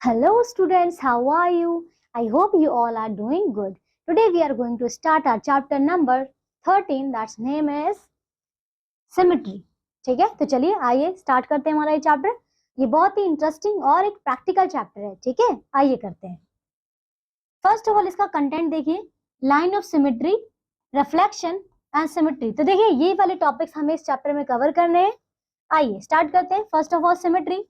Hello students, how are you? I hope you all are doing good. Today we are going to start our chapter number 13, that's name is symmetry. ठीक है, तो चलिए आइए start करते हैं हमारा ये चैप्टर। ये बहुत ही इंटरेस्टिंग और एक प्रैक्टिकल चैप्टर है। ठीक है, आइए करते हैं। फर्स्ट ऑफ ऑल इसका कंटेंट देखिए, line of symmetry, reflection and symmetry. तो देखिए ये वाले टॉपिक्स हमें इस चैप्टर में कवर करने हैं। आइए स्टार्ट करते हैं। First of all symmetry.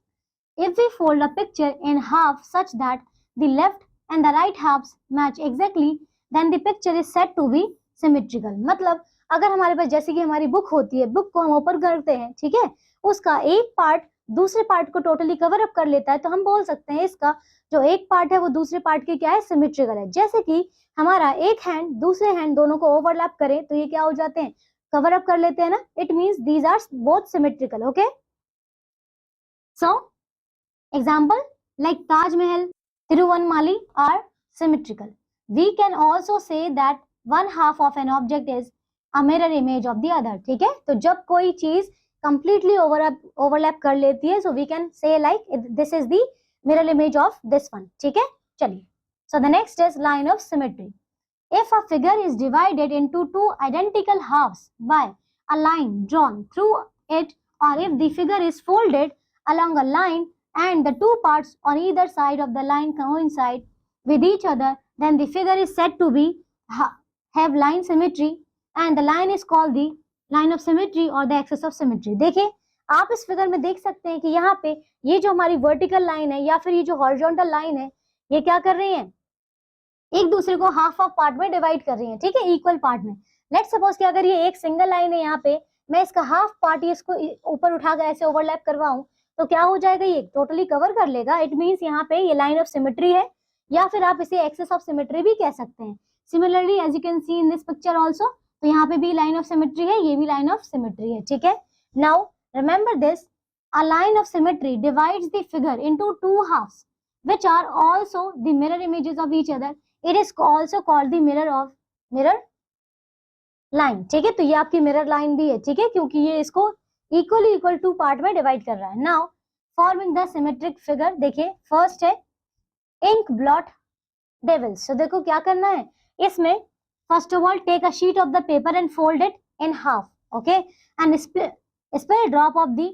If we fold a picture in half such that the left and the right halves match exactly, then the picture is said to be symmetrical. मतलब अगर हमारे पास जैसे कि हमारी बुक होती है, बुक को हम ओपन करते हैं, ठीक है, उसका एक पार्ट दूसरे पार्ट को टोटली कवर अप कर लेता है, तो हम बोल सकते हैं इसका जो एक पार्ट है वो दूसरे पार्ट के क्या है, सिमेट्रिकल है। जैसे कि हमारा एक हैंड दूसरे हैंड दोनों को ओवरलैप करे तो ये क्या हो जाते हैं, कवर अप कर लेते हैं ना। It means these are both symmetrical. Okay, so example like Taj Mahal, Tiruvanmali are symmetrical. We can also say that one half of an object is a mirror image of the other. ठीक है, तो जब कोई चीज completely overlap कर लेती है, so we can say like this is the mirror image of this one. ठीक है, चलिए। So the next is line of symmetry. If a figure is divided into two identical halves by a line drawn through it, or if the figure is folded along a line and the two parts on either side of the line coincide with each other, then the figure is said to be have line symmetry and the line is called the line of symmetry or the axis of symmetry. देखिए आप इस figure में देख सकते हैं कि यहाँ पे ये जो हमारी वर्टिकल लाइन है या फिर ये जो हॉरिजॉन्टल लाइन है, ये क्या कर रही है, एक दूसरे को हाफ ऑफ पार्ट में डिवाइड कर रही है। ठीक है, इक्वल पार्ट में। लेट्स सपोज कि अगर ये एक सिंगल लाइन है, यहाँ पे मैं इसका हाफ पार्ट इसको ऊपर उठाकर ऐसे ओवरलैप करवाऊं तो क्या हो जाएगा, ये टोटली कवर कर लेगा। इट मींस यहाँ पे ये लाइन ऑफ सिमेट्री है, या फिर आप इसे एक्सिस ऑफ सिमेट्री भी कह सकते हैं। Similarly as you can see in this picture also, तो यहाँ पे भी लाइन ऑफ सिमेट्री है, ये भी लाइन ऑफ सिमेट्री है। ठीक है, now remember this, a line of symmetry divides the figure into two halves which are also the mirror images of each other. It is also called the mirror line. ठीक है, तो ये आपकी mirror line भी है। ठीक है, क्योंकि ये इसको इक्वल टू पार्ट में डिवाइड कर रहा है। Now forming the symmetric figure, देखिए फर्स्ट है इंक ब्लॉट डेविल्स। तो देखो क्या करना है इसमें, first of all take a sheet of the paper and fold it in half, okay, and spread drop of the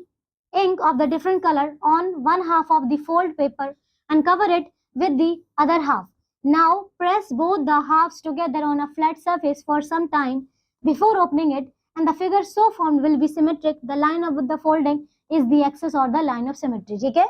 ink of the different color on one half of the fold paper and cover it with the other half. Now press both the halves together on a flat surface for some time before opening it, and the figure so formed will be symmetric. The line of the folding is the axis or the line of symmetry. ठीक है,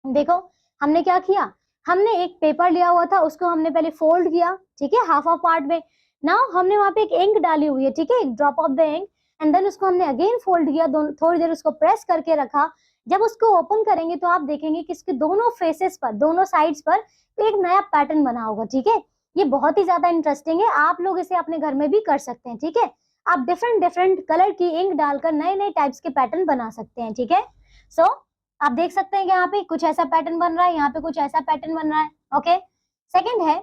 देखो हमने क्या किया, हमने एक paper लिया हुआ था, उसको हमने पहले फोल्ड किया, ठीक है, हाफ ऑफ पार्ट में। नाउ हमने वहां पे एक इंक डाली हुई है, ठीक है, एक drop of the ink, and then उसको हमने अगेन फोल्ड किया, थोड़ी देर उसको प्रेस करके रखा। जब उसको ओपन करेंगे तो आप देखेंगे कि इसके दोनों फेसेस पर, दोनों साइड्स पर एक नया पैटर्न बना होगा। ठीक है, ये बहुत ही ज्यादा इंटरेस्टिंग है, आप लोग इसे अपने घर में भी कर सकते हैं। ठीक है, आप डिफरेंट कलर की इंक डालकर नए नए टाइप्स के पैटर्न बना सकते हैं। ठीक है, सो आप देख सकते हैं कि यहाँ पे कुछ ऐसा पैटर्न बन रहा है, यहाँ पे कुछ ऐसा पैटर्न बन रहा है। ओके, सेकंड है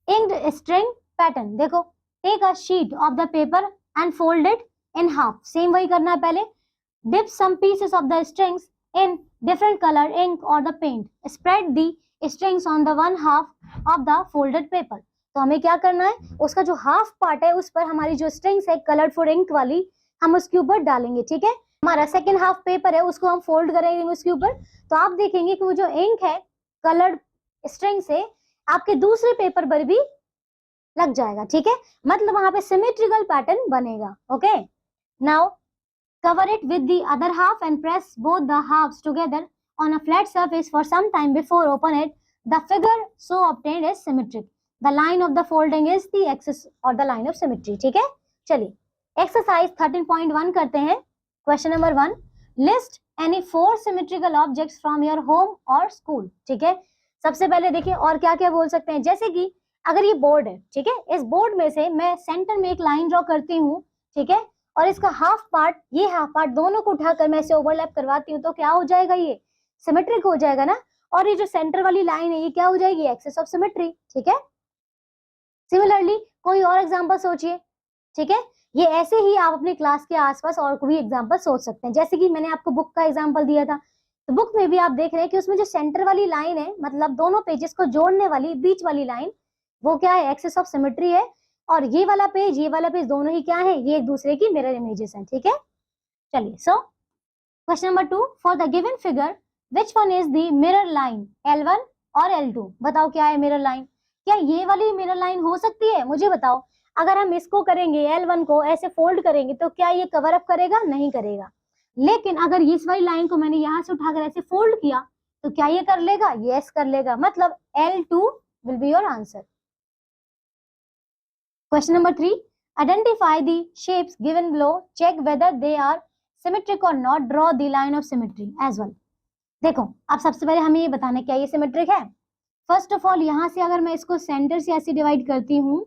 इंक्ड स्ट्रिंग पैटर्न। देखो take a sheet of the paper and fold it in half. Same वही करना है, पहले dip some pieces of the strings in different color ink or the paint. Spread the strings on the one half of the folded paper. तो हमें क्या करना है, उसका जो हाफ पार्ट है उस पर हमारी जो स्ट्रिंग्स है कलरफुल इंक वाली, हम उसके ऊपर डालेंगे। ठीक है, हमारा सेकंड हाफ पेपर है उसको हम फोल्ड करेंगे उसके ऊपर, तो आप देखेंगे कि वो जो इंक है कलर्ड स्ट्रिंग से आपके दूसरे पेपर पर भी लग जाएगा। ठीक है, मतलब वहां पे सिमेट्रिकल पैटर्न बनेगा। Okay, now cover it with the other half and press both the halves together on a flat surface for some time before open it. The figure so obtained is symmetric. The line of the folding is the axis or the line of symmetry. ठीक है, चलिए exercise 13.1 करते हैं। Question number 1, list any 4 symmetrical objects from your home और school. ठीक है, सबसे पहले देखिए और क्या क्या बोल सकते हैं, जैसे कि अगर ये बोर्ड है, ठीक है, इस बोर्ड में से मैं सेंटर में एक लाइन ड्रॉ करती हूँ, ठीक है, और इसका हाफ पार्ट, ये हाफ पार्ट दोनों को उठाकर मैं इसे ओवरलैप करवाती हूँ, तो क्या हो जाएगा, ये सिमेट्रिक हो जाएगा ना। और ये जो सेंटर वाली लाइन है ये क्या हो जाएगी, एक्सिस ऑफ सिमेट्री। ठीक है, सिमिलरली कोई और एग्जांपल सोचिए। ठीक है, ये ऐसे ही आप अपनी क्लास के आसपास और कोई एग्जांपल सोच सकते हैं, जैसे कि मैंने आपको बुक का एग्जांपल दिया था तो बुक में भी आप देख रहे हैं कि उसमें जो सेंटर वाली लाइन है, मतलब दोनों पेजेस को जोड़ने वाली बीच वाली लाइन, वो क्या है, एक्सिस ऑफ सिमेट्री है। और ये वाला पेज दोनों ही क्या है, ये एक दूसरे की मिरर इमेजेस हैं, ठीक है। चलिए, so question number 2, for the given figure which one is the mirror line L1 और L2। बताओ क्या है मिरर लाइन, क्या ये वाली मिरर लाइन हो सकती है, मुझे बताओ। अगर हम इसको करेंगे, L1 को ऐसे फोल्ड करेंगे, तो क्या ये कवर अप करेगा, नहीं करेगा। लेकिन अगर इस वाली लाइन को मैंने यहां से उठाकर ऐसे फोल्ड किया, तो क्या ये कर लेगा, यस कर लेगा, मतलब L2 will be your answer. Question number 3, identify the shapes given below, check whether they are symmetric और not, draw the line of symmetry as well. देखो, अब सबसे पहले हमें ये बताना क्या ये सिमेट्रिक है। फर्स्ट ऑफ ऑल, यहां से अगर मैं इसको सेंटर से ऐसे डिवाइड करती हूं,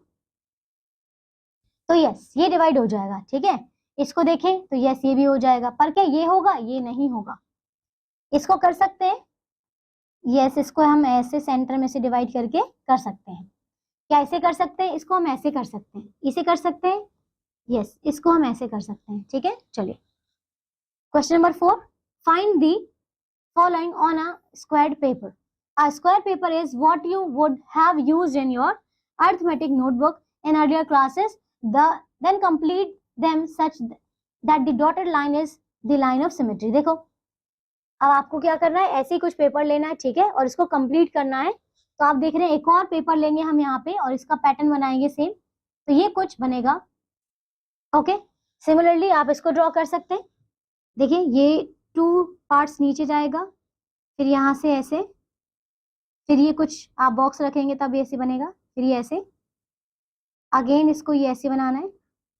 तो यस ये डिवाइड हो जाएगा, ठीक है। इसको देखें तो यस ये भी हो जाएगा, पर क्या ये होगा, ये नहीं होगा। इसको कर सकते हैं, यस इसको हम ऐसे सेंटर में से डिवाइड करके कर सकते हैं। क्या ऐसे कर सकते हैं, इसको हम ऐसे कर सकते हैं, इसे कर सकते हैं, यस इसको हम ऐसे कर सकते हैं, ठीक है। चलिए, question number 4, find the following on a squared paper. A square paper is what you would have used in your arithmetic notebook in earlier classes. Then complete them such that the dotted line is the line of symmetry. देखो, अब आपको क्या करना है, ऐसे ही कुछ paper लेना है, ठीक है, और इसको कंप्लीट करना है। तो आप देख रहे हैं एक और पेपर लेंगे हम यहाँ पे और इसका पैटर्न बनाएंगे सेम, तो ये कुछ बनेगा। ओके, सिमिलरली आप इसको ड्रॉ कर सकते हैं। देखिए, ये 2 पार्ट्स नीचे जाएगा, फिर यहाँ से ऐसे, फिर ये कुछ आप बॉक्स रखेंगे तब ये ऐसे बनेगा, फिर ये ऐसे, अगेन इसको ये ऐसे बनाना है,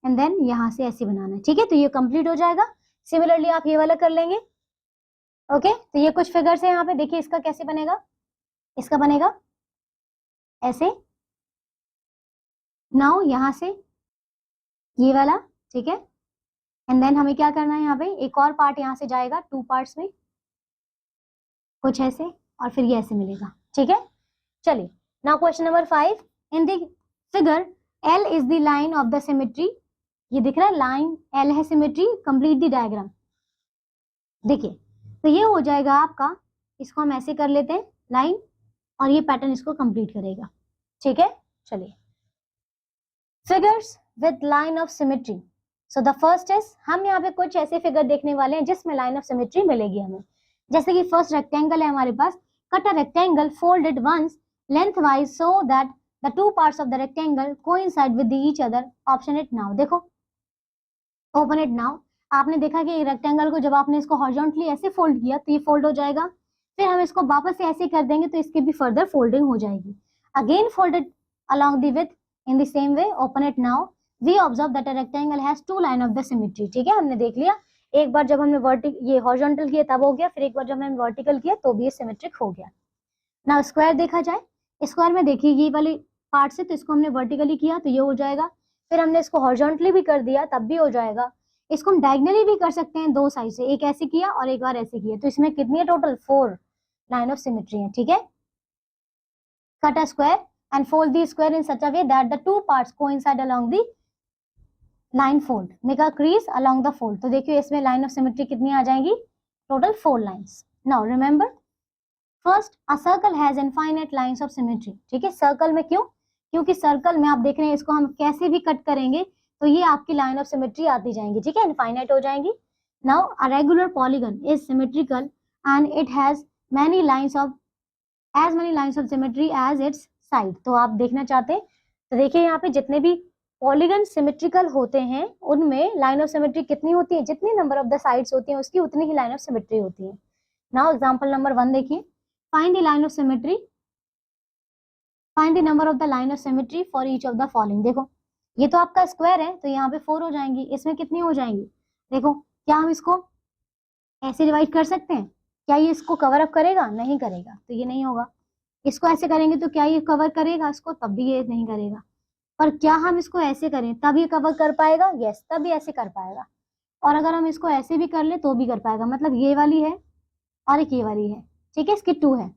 एंड देन यहाँ से ऐसे बनाना है, ठीक है। तो ये कंप्लीट हो जाएगा। सिमिलरली आप ये वाला कर लेंगे। ओके, तो ये कुछ फिगर्स है यहाँ पे, देखिए इसका कैसे बनेगा, इसका बनेगा ऐसे। नाउ यहाँ से ये वाला, ठीक है, एंड देन हमें क्या करना है, यहाँ पे एक और पार्ट यहाँ से जाएगा 2 पार्ट्स में, कुछ ऐसे, और फिर ये ऐसे मिलेगा, ठीक है। चलिए, now question number 5, in the figure L is the line of the symmetry. ये दिख रहा है लाइन L है सिमेट्री, कंप्लीट द डायग्राम। देखिए, तो ये हो जाएगा आपका, इसको हम ऐसे कर लेते हैं लाइन, और ये पैटर्न इसको कंप्लीट करेगा, ठीक है। चलिए, figures with line of symmetry. So the first is, हम यहाँ पे कुछ ऐसे फिगर देखने वाले हैं जिसमें लाइन ऑफ सिमेट्री मिलेगी हमें। जैसे कि फर्स्ट रेक्टेंगल है हमारे पास, cut a rectangle, fold it once lengthwise so that the 2 parts of the rectangle coincide with each other. Option it now. देखो, ओपन इट नाउ। आपने देखा कि रेक्टेंगल को जब आपने इसको हॉरिजॉन्टली ऐसे फोल्ड किया तो ये फोल्ड हो जाएगा, फिर हम इसको वापस से ऐसे कर देंगे तो इसकी भी फर्दर फोल्डिंग हो जाएगी। Again fold it along the width in the same way. Open it now. We observe that a rectangle has 2 line of the symmetry. ठीक है, हमने देख लिया। एक बार जब हमने ये हॉरिजॉन्टल किया तब हो गया, फिर एक बार जब हमने वर्टिकल किया तो भी ये सिमेट्रिक हो गया। नाउ स्क्वायर देखा जाए, स्क्वायर में देखिए ये वाली पार्ट से, तो इसको हमने वर्टिकली किया तो ये हो जाएगा, फिर हमने इसको हॉरिजॉन्टली भी कर दिया तब भी हो जाएगा। इसको हम डायगनली भी कर सकते हैं 2 साइड से, एक ऐसे किया और एक बार ऐसे किया, तो इसमें कितनी है टोटल, 4 लाइन ऑफ सिमेट्री है, ठीक है। Cut a square and fold the square in such a way that the 2 parts coincide along the line fold. Make a crease along the fold. तो देखिए इसमें line of symmetry कितनी आ जाएंगी, total 4 lines. Now remember, first a circle has infinite lines of symmetry. ठीक है, circle में क्यों, क्योंकि सर्कल में आप देख रहे हैं इसको हम कैसे भी कट करेंगे तो ये आपकी लाइन ऑफ सिमेट्री आती जाएंगी, ठीक है, इनफाइनाइट हो जाएंगी। Now a regular polygon is symmetrical and it has many lines of symmetry as its side. तो आप देखना चाहते हैं तो देखिए यहाँ पे जितने भी पॉलीगन सिमेट्रिकल होते हैं उनमें लाइन ऑफ सिमेट्री कितनी होती है, जितनी नंबर ऑफ द साइड्स होती हैं उसकी उतनी ही लाइन ऑफ सिमेट्री होती है। नाउ एग्जांपल नंबर 1 देखिए, find the line of symmetry, find the number of the line of symmetry for each of the following. देखो, ये तो आपका स्क्वायर है तो यहाँ पे 4 हो जाएंगी, इसमें कितनी हो जाएंगी, देखो क्या हम इसको ऐसे डिवाइड कर सकते हैं, क्या ये इसको कवर अप करेगा, नहीं करेगा, तो ये नहीं होगा। इसको ऐसे करेंगे तो क्या ये कवर करेगा इसको, तब भी ये नहीं करेगा। पर क्या हम इसको ऐसे करें तब ये कवर कर पाएगा, यस तब भी ऐसे कर पाएगा। और अगर हम इसको ऐसे भी कर ले तो भी कर पाएगा, मतलब ये वाली है और एक ये वाली है, ठीक है, इसकी 2 है।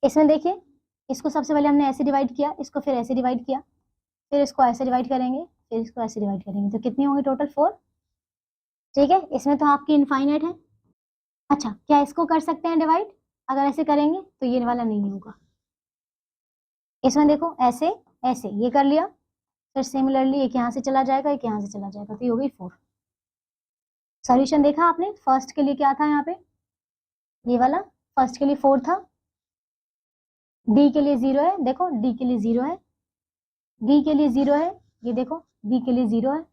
इसमें देखिए, इसको सबसे पहले हमने ऐसे डिवाइड किया, इसको फिर ऐसे डिवाइड किया, फिर इसको ऐसे डिवाइड करेंगे, फिर इसको ऐसे डिवाइड करेंगे, तो कितनी होंगी टोटल 4। ठीक है, इसमें तो आपकी इनफाइनाइट है। अच्छा, क्या इसको कर सकते हैं डिवाइड? अगर ऐसे करेंगे तो ये वाला नहीं होगा। इसमें देखो ऐसे ऐसे ये कर लिया, फिर सिमिलरली एक यहाँ से चला जाएगा, एक यहाँ से चला जाएगा, तो ये हो गई 4। सॉल्यूशन देखा आपने, फर्स्ट के लिए क्या था यहाँ पे, ये वाला फर्स्ट के लिए 4 था, डी के लिए 0 है, देखो डी के लिए 0 है, डी के लिए 0 है, ये देखो डी के लिए 0 है,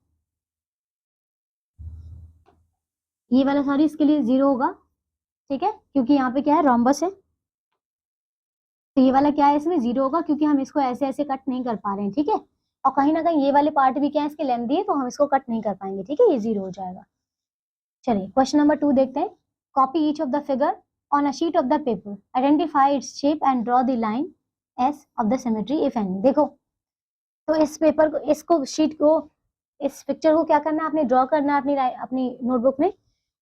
ये वाला सॉरी इसके लिए 0 होगा, ठीक है, क्योंकि यहाँ पे क्या है, रोम्बस है, तो ये वाला क्या है, इसमें 0 होगा, क्योंकि हम इसको ऐसे ऐसे कट नहीं कर पा रहे हैं, ठीक है, और कहीं ना कहीं ये वाले पार्ट भी क्या है, इसके लेंथी है, तो हम इसको कट नहीं कर पाएंगे, ठीक है, ये 0 हो जाएगा। चलिए क्वेश्चन नंबर 2 देखते हैं। Copy each of the figure on a sheet of the paper, identify its shape and draw the line S of the symmetry if any. देखो तो इस पेपर को, इसको शीट को, इस पिक्चर को क्या करना है, आपने ड्रॉ करना है अपनी नोटबुक में,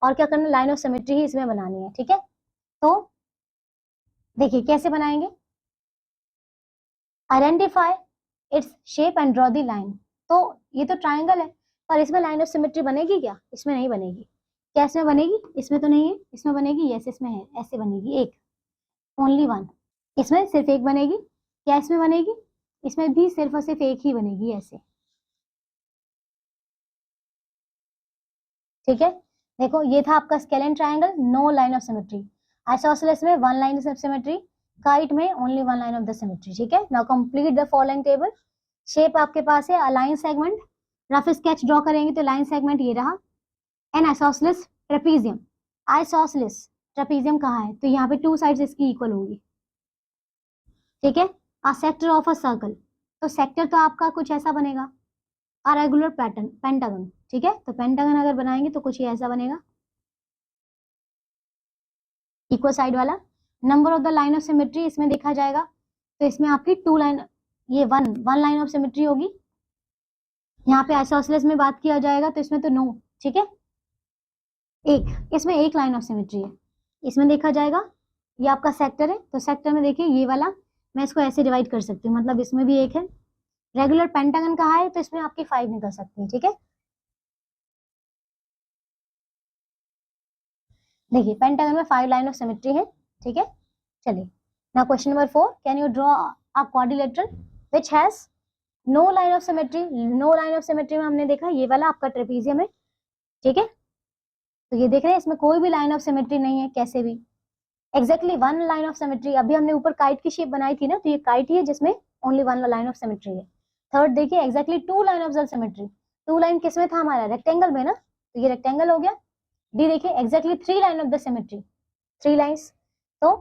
और क्या करना है, लाइन ऑफ सिमेट्री ही इसमें बनानी है, ठीक है। तो देखिए कैसे बनाएंगे, identify its shape and draw the line. तो ये तो ट्राइंगल है, पर इसमें लाइन ऑफ सिमेट्री बनेगी क्या? इसमें नहीं बनेगी। क्या इसमें बनेगी? इसमें तो नहीं है, इसमें बनेगी, यस इसमें है, ऐसे बनेगी, एक, ओनली वन, इसमें सिर्फ एक बनेगी। क्या इसमें बनेगी? इसमें भी सिर्फ और सिर्फ एक ही बनेगी, ऐसे, ठीक है। देखो ये था आपका scalene triangle, no line of symmetry. Isosceles में 1 लाइन ऑफ सिमेट्री, काइट में only 1 line of the symmetry, ठीक है। Now complete the following table. Shape आपके पास है a line segment, rough sketch draw करेंगे तो लाइन सेगमेंट ये रहा, an isosceles trapezium, isosceles trapezium कहाँ है, तो यहाँ पे 2 साइड्स इसकी इक्वल होगी, ठीक है। A sector of a circle, तो सेक्टर तो आपका कुछ ऐसा बनेगा, अ रेगुलर पैटर्न पेंटागन, ठीक है, तो पेंटागन अगर बनाएंगे तो कुछ ये ऐसा बनेगा, इक्वल साइड वाला। Number of the line of symmetry इसमें देखा जाएगा, तो इसमें आपकी 2 लाइन, ये वन लाइन ऑफ सिमेट्री होगी। यहाँ पे आइसोसेलेस में बात किया जाएगा तो इसमें तो नो, ठीक है, एक, इसमें एक लाइन ऑफ सिमेट्री है, इसमें देखा जाएगा। ये आपका सेक्टर है, तो सेक्टर में देखिए ये वाला, मैं इसको ऐसे डिवाइड कर सकती हूँ, मतलब इसमें भी एक है। रेगुलर पेंटागन कहाँ है, तो इसमें आपकी 5 निकल सकती है, ठीक है। देखिए पेंटागन में 5 लाइन ऑफ सिमेट्री है, ठीक है। चलिए now question number 4, can you draw a quadrilateral which has no line of symmetry. No line of symmetry में हमने देखा ये वाला आपका ट्रेपीजियम है, ठीक है, तो ये देख रहे हैं इसमें कोई भी लाइन ऑफ सिमेट्री नहीं है, कैसे भी एग्जैक्टली 1 लाइन ऑफ सिमेट्री। अभी हमने ऊपर काइट की शेप बनाई थी ना, तो ये काइट ही है जिसमें ओनली 1 लाइन ऑफ सिमेट्री है। थर्ड देखिए exactly 2 line of symmetry, 2 line किसमें था हमारा, रेक्टेंगल में ना, तो ये रेक्टेंगल हो गया। डी देखिए exactly 3 line of the symmetry, 3 lines, तो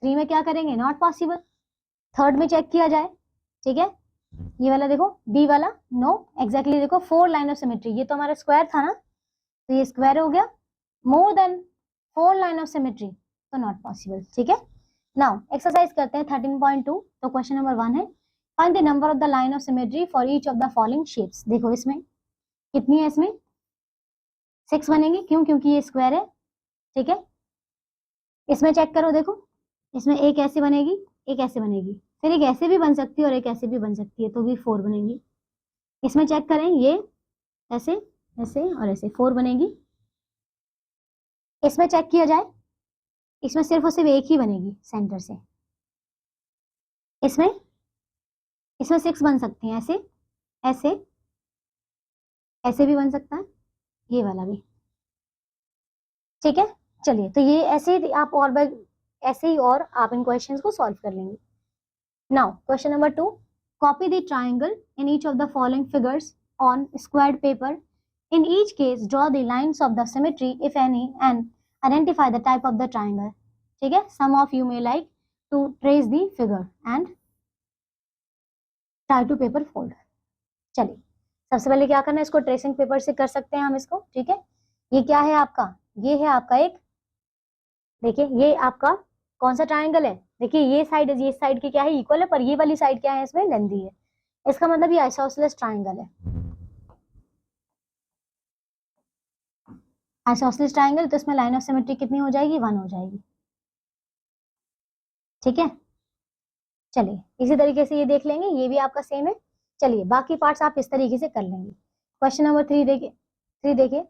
3 में क्या करेंगे, नॉट पॉसिबल। थर्ड में चेक किया जाए, ठीक है, ये वाला देखो डी वाला, नो एग्जैक्टली देखो 4 लाइन ऑफ सिमेट्री, ये तो हमारा स्क्वायर था ना, तो ये स्क्वायर हो गया, more than 4 line of symmetry, तो नॉट पॉसिबल, ठीक है। नाउ एक्सरसाइज करते हैं 13.2। तो क्वेश्चन नंबर 1 है, find the number of the line of symmetry for each of the following shapes. देखो इसमें कितनी है, इसमें 6 बनेंगे, क्यों, क्योंकि ये स्क्वायर है, ठीक है। इसमें चेक करो, देखो इसमें एक ऐसे बनेगी, एक ऐसे बनेगी, फिर एक ऐसे भी बन सकती है और एक ऐसे भी बन सकती है, तो भी 4 बनेंगी। इसमें चेक करें, ये ऐसे ऐसे और ऐसे 4 बनेगी। इसमें चेक किया जाए, इसमें सिर्फ और सिर्फ एक ही बनेगी सेंटर से। इसमें 6 बन सकती हैं, ऐसे ऐसे ऐसे भी बन सकता है, ये वाला भी, ठीक है। चलिए तो ये ऐसे ही आप और ऐसे ही और आप इन क्वेश्चंस को सॉल्व कर लेंगे। Now question number 2, copy the triangle in each of the following figures on squared paper, in each case draw the lines of the symmetry if any and identify the type of the triangle, ठीक है। Some of you may like to trace the figure and try to paper fold. चलिए सबसे पहले क्या करना है, इसको tracing paper से कर सकते हैं हम इसको, ठीक है। ये क्या है आपका, ये है आपका एक, देखिए ये आपका कौन सा ट्राइंगल है, देखिए ये साइड की क्या है, इक्वल है, पर ये वाली साइड क्या है, इसमें लेंथी है, इसका मतलब ये आइसोसेलेस ट्राइंगल है। आइसोसेलेस ट्राइंगल, तो इसमें लाइन ऑफ सिमेट्री कितनी हो जाएगी, 1 हो जाएगी, ठीक है। चलिए इसी तरीके से ये देख लेंगे, ये भी आपका सेम है। चलिए बाकी पार्ट्स आप इस तरीके से कर लेंगे। क्वेश्चन नंबर 3 देखिए,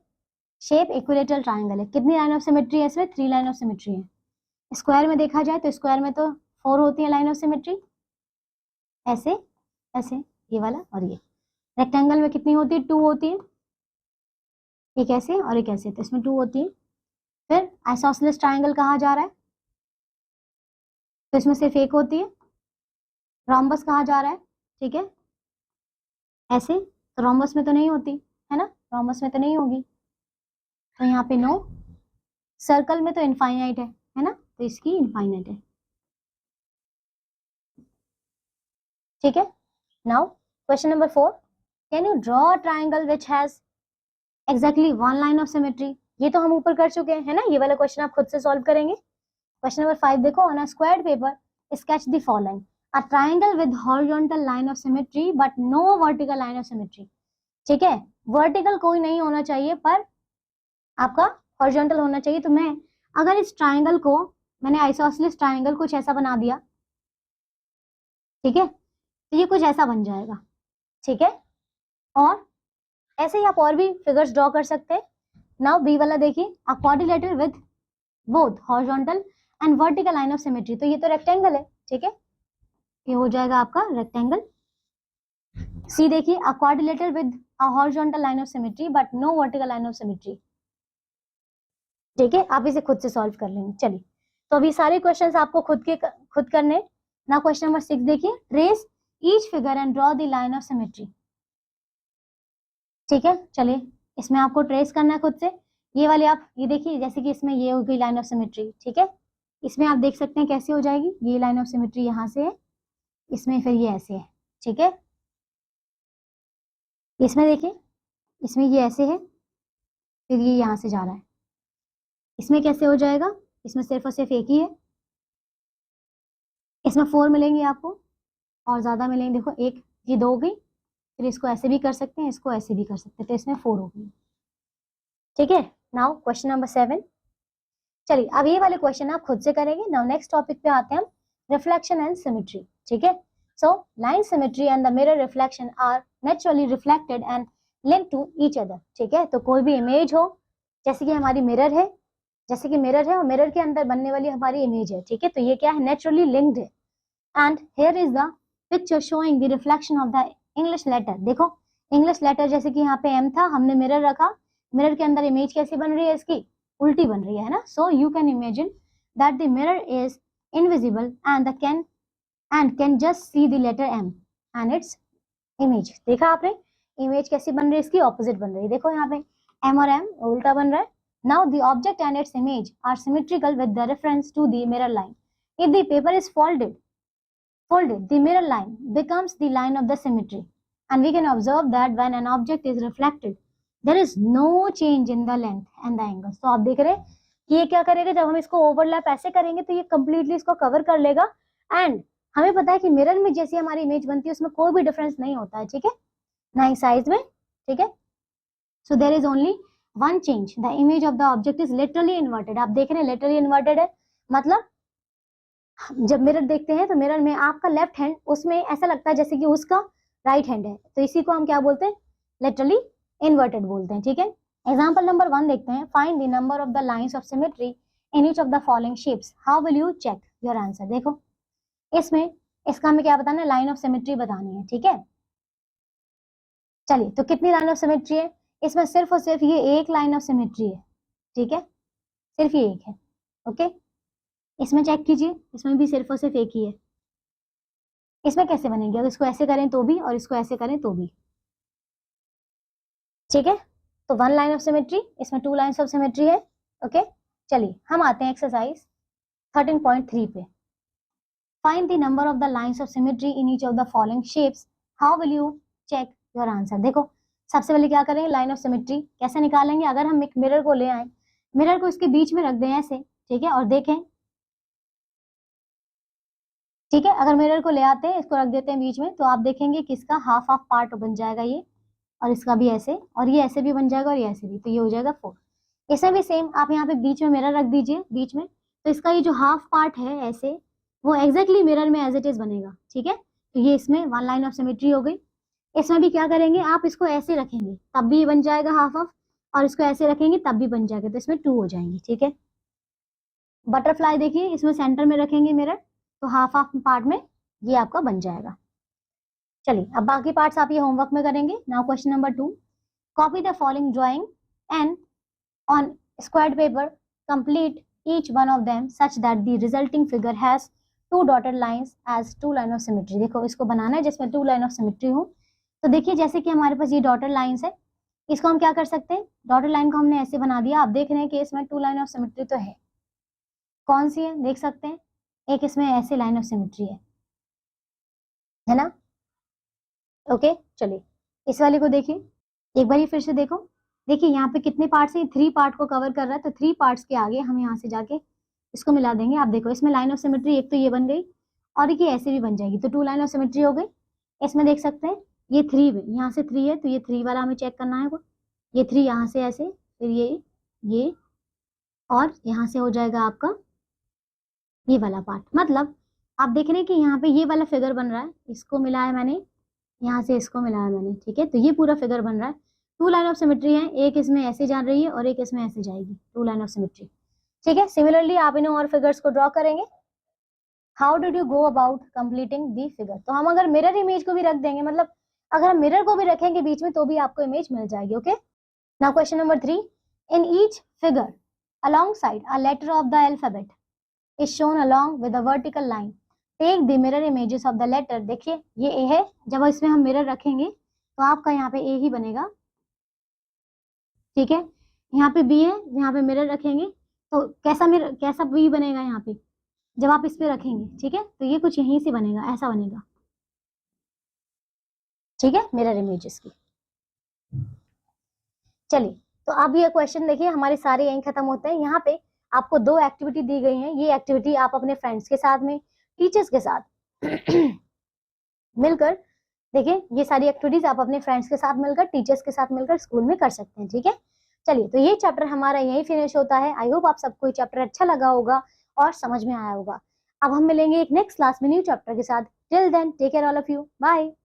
शेप इक्विलेटरल ट्राइंगल है। कितनी लाइन ऑफ सिमेट्री है इसमें? 3 लाइन ऑफ सिमेट्री है। स्क्वायर में देखा जाए तो स्क्वायर में तो 4 होती है लाइन ऑफ सिमेट्री, ऐसे ऐसे, ये वाला और ये। रेक्टेंगल में कितनी होती है? 2 होती है, एक ऐसे और एक ऐसे, तो इसमें 2 होती है। फिर आइसोसेलेस ट्राइंगल कहा जा रहा है तो इसमें सिर्फ एक होती है। रोम्बस कहा जा रहा है, ठीक है, ऐसे, तो रोम्बस में तो नहीं होती है ना, रोम्बस में तो नहीं होगी, तो यहाँ पे नो। सर्कल में तो इनफाइनाइट है ना, तो इसकी इनफाइनाइट है, ठीक है। Now question number 4, can you draw a triangle which has exactly 1 line of symmetry. ये तो हम ऊपर कर चुके हैं, है ना, ये वाला क्वेश्चन आप खुद से सॉल्व करेंगे। क्वेश्चन नंबर 5 देखो, on a squared paper sketch the following, a triangle with horizontal line of symmetry but no vertical line of symmetry, ठीक है। वर्टिकल कोई नहीं होना चाहिए पर आपका हॉरिजॉन्टल होना चाहिए। तो मैं अगर इस ट्राइंगल को, मैंने आइसोसेलेस ट्राइंगल कुछ ऐसा बना दिया, ठीक है, तो ये कुछ ऐसा बन जाएगा, ठीक है। और ऐसे ही आप और भी फिगर्स ड्रॉ कर सकते हैं। नाउ बी वाला देखिए, a quadrilateral with both horizontal and vertical line of symmetry, तो ये तो रेक्टेंगल है, ठीक है, ये हो जाएगा आपका रेक्टेंगल। सी देखिए, a quadrilateral with a horizontal line of symmetry but no vertical line of symmetry, ठीक है, आप इसे खुद से सॉल्व कर लेंगे। चलिए, तो अभी सारे क्वेश्चंस आपको खुद करने। ना क्वेश्चन नंबर 6 देखिए, trace each figure and draw the line of symmetry, ठीक है। चलिए, इसमें आपको ट्रेस करना है खुद से। ये वाले आप ये देखिए, जैसे कि इसमें ये हो गई लाइन ऑफ सिमेट्री, ठीक है, इसमें आप देख सकते हैं कैसे हो जाएगी, ये लाइन ऑफ सिमेट्री यहाँ से है, इसमें फिर ये ऐसे है, ठीक है। इसमें देखिए, इसमें ये ऐसे है, फिर ये यहाँ से जा रहा है, इसमें कैसे हो जाएगा, इसमें सिर्फ और सिर्फ एक ही है, इसमें 4 मिलेंगे आपको और ज्यादा मिलेंगे, देखो एक, ये 2 हो गई, फिर इसको ऐसे भी कर सकते हैं, इसको ऐसे भी कर सकते हैं, तो इसमें 4 हो गई, ठीक है। नाउ क्वेश्चन नंबर 7, चलिए अब ये वाले क्वेश्चन आप खुद से करेंगे। नाउ नेक्स्ट टॉपिक पे आते हैं हम, रिफ्लेक्शन एंड सिमेट्री, ठीक है। So line symmetry and the mirror reflection are naturally reflected and link to each other, ठीक है। तो कोई भी इमेज हो, जैसे कि हमारी मिरर है, जैसे कि मिरर है और मिरर के अंदर बनने वाली हमारी इमेज है, ठीक है, तो ये क्या है, नेचुरली लिंक्ड है। And here is the picture showing the reflection of the English letter. देखो इंग्लिश लेटर, जैसे कि यहाँ पे एम था, हमने मिरर रखा, मिरर के अंदर इमेज कैसी बन रही है, इसकी उल्टी बन रही है ना। So you can imagine that the mirror is invisible and can just see the letter M and its image. देखा आपने, इमेज कैसी बन रही है, इसकी ऑपोजिट बन रही है, देखो यहाँ पे एम और एम उल्टा बन रहा है। Now the object and its image are symmetrical with the reference to the mirror line. If the paper is folded, the mirror line becomes the line of the symmetry. And we can observe that when an object is reflected, there is no change in the length and the angles. तो आप देख रहे हैं कि ये क्या करेगा, जब हम इसको ओवरलैप ऐसे करेंगे तो ये कंप्लीटली इसको कवर कर लेगा। एंड हमें पता है कि मिरर में जैसी हमारी इमेज बनती है उसमें कोई भी डिफरेंस नहीं होता है, ठीक है, ना ही साइज में, ठीक है। So there is only one change, the image of the object is literally inverted. आप देख रहे हैं लिटरली इन्वर्टेड है, मतलब जब मिरर देखते हैं तो मिरर में आपका लेफ्ट हैंड उसमें ऐसा लगता है जैसे कि उसका राइट हैंड है, तो इसी को हम क्या बोलते हैं, लिटरली इन्वर्टेड बोलते हैं, ठीक है। एग्जाम्पल नंबर 1 देखते हैं, find the number of the lines of symmetry in each of the following shapes, how will you check your answer. देखो इसमें इसका हमें क्या बताना है, लाइन ऑफ सिमेट्री बतानी है, ठीक है। चलिए, तो कितनी लाइन ऑफ सिमेट्री है इसमें, सिर्फ और सिर्फ ये एक लाइन ऑफ सिमेट्री है, ठीक है, सिर्फ ये एक है, ओके। इसमें चेक कीजिए, इसमें भी सिर्फ और सिर्फ एक ही है। इसमें कैसे बनेंगे, अगर इसको ऐसे करें तो भी और इसको ऐसे करें तो भी, ठीक है। तो 1 लाइन ऑफ सिमेट्री, इसमें 2 लाइन्स ऑफ सिमेट्री है, ओके। चलिए हम आते हैं एक्सरसाइज 13.3 पे। Find the number of the lines of symmetry in each of the following shapes, how will you check your answer. देखो सबसे पहले क्या करेंगे, लाइन ऑफ सिमेट्री कैसे निकालेंगे, अगर हम एक मिरर को ले आए, मिरर को इसके बीच में रख दें ऐसे, ठीक है, और देखें, ठीक है, अगर मिरर को ले आते हैं, इसको रख देते हैं बीच में, तो आप देखेंगे कि इसका हाफ हाफ पार्ट बन जाएगा ये, और इसका भी ऐसे, और ये ऐसे भी बन जाएगा और ये ऐसे भी, तो ये हो जाएगा 4। इसमें भी सेम, आप यहाँ पे बीच में मिरर रख दीजिए बीच में, तो इसका ये जो हाफ पार्ट है ऐसे, वो एग्जैक्टली मिरर में एज इट इज बनेगा, ठीक है। तो ये इसमें 1 लाइन ऑफ सिमेट्री हो गई। इसमें भी क्या करेंगे, आप इसको ऐसे रखेंगे तब भी बन जाएगा हाफ हाफ, और इसको ऐसे रखेंगे तब भी बन जाएगा, तो इसमें 2 हो जाएंगे, ठीक है। बटरफ्लाई देखिए, इसमें सेंटर में रखेंगे मिरर, तो हाफ हाफ पार्ट में ये आपका बन जाएगा। चलिए अब बाकी पार्ट्स आप ये होमवर्क में करेंगे। Now question number 2, copy the following drawing and on squared paper complete each one of them such that the resulting figure has two dotted lines as two line of symmetry। देखो इसको बनाना है जिसमें 2 line of symmetry हो। तो देखिए जैसे कि हमारे पास ये डॉटेड लाइंस है, इसको हम क्या कर सकते हैं, डॉटेड लाइन को हमने ऐसे बना दिया। आप देख रहे हैं कि इसमें 2 लाइन ऑफ सिमेट्री तो है, कौन सी है देख सकते हैं, एक इसमें ऐसे लाइन ऑफ सिमेट्री है ना। ओके चलिए इस वाले को देखिए एक बार फिर से देखो। देखिए यहाँ पे कितने पार्ट्स हैं, 3 पार्ट को कवर कर रहा है, तो 3 पार्ट्स के आगे हम यहाँ से जाके इसको मिला देंगे। आप देखो इसमें लाइन ऑफ सिमेट्री एक तो ये बन गई और एक ये ऐसे भी बन जाएगी, तो 2 लाइन ऑफ सिमेट्री हो गई। इसमें देख सकते हैं ये 3 यहाँ से 3 है, तो ये 3 वाला हमें चेक करना है। ये 3 यहाँ से ऐसे, फिर ये और यहाँ से हो जाएगा आपका ये वाला पार्ट। मतलब आप देख रहे हैं कि यहाँ पे ये वाला फिगर बन रहा है, इसको मिलाया मैंने, यहाँ से इसको मिलाया मैंने, ठीक है। तो ये पूरा फिगर बन रहा है। 2 लाइन ऑफ सिमेट्री है, एक इसमें ऐसे जा रही है और एक इसमें ऐसे जाएगी, 2 लाइन ऑफ सिमेट्री, ठीक है। सिमिलरली आप इन और फिगर्स को ड्रॉ करेंगे। How did you go about completing the figure. तो हम अगर मिरर इमेज को भी रख देंगे, मतलब अगर हम मिरर को भी रखेंगे बीच में तो भी आपको इमेज मिल जाएगी। Okay now question number 3, in each figure alongside a letter of the alphabet is shown along with a vertical line, take the mirror images of the letter। देखिए ये ए है, जब इसमें हम मिरर रखेंगे तो आपका यहाँ पे ए ही बनेगा, ठीक है। यहाँ पे बी है, यहाँ पे मिरर रखेंगे तो कैसा मिरर, कैसा बी बनेगा यहाँ पे जब आप इस पे रखेंगे, ठीक है। तो ये कुछ यहीं से बनेगा, ऐसा बनेगा, ठीक है, मिरर इमेजेस की। चलिए तो अब ये क्वेश्चन देखिए हमारे सारे यहीं खत्म होते हैं। यहाँ पे आपको 2 एक्टिविटी दी गई हैं। ये एक्टिविटी आप अपने फ्रेंड्स के साथ में, टीचर्स के साथ मिलकर, देखिए ये सारी एक्टिविटीज आप अपने फ्रेंड्स के साथ मिलकर, टीचर्स के साथ मिलकर स्कूल में कर सकते हैं, ठीक है। चलिए तो ये चैप्टर हमारा यही फिनिश होता है। आई होप आप सबको ये चैप्टर अच्छा लगा होगा और समझ में आया होगा। अब हम मिलेंगे एक नेक्स्ट क्लास में न्यू चैप्टर के साथ। Till then take care all of you, bye.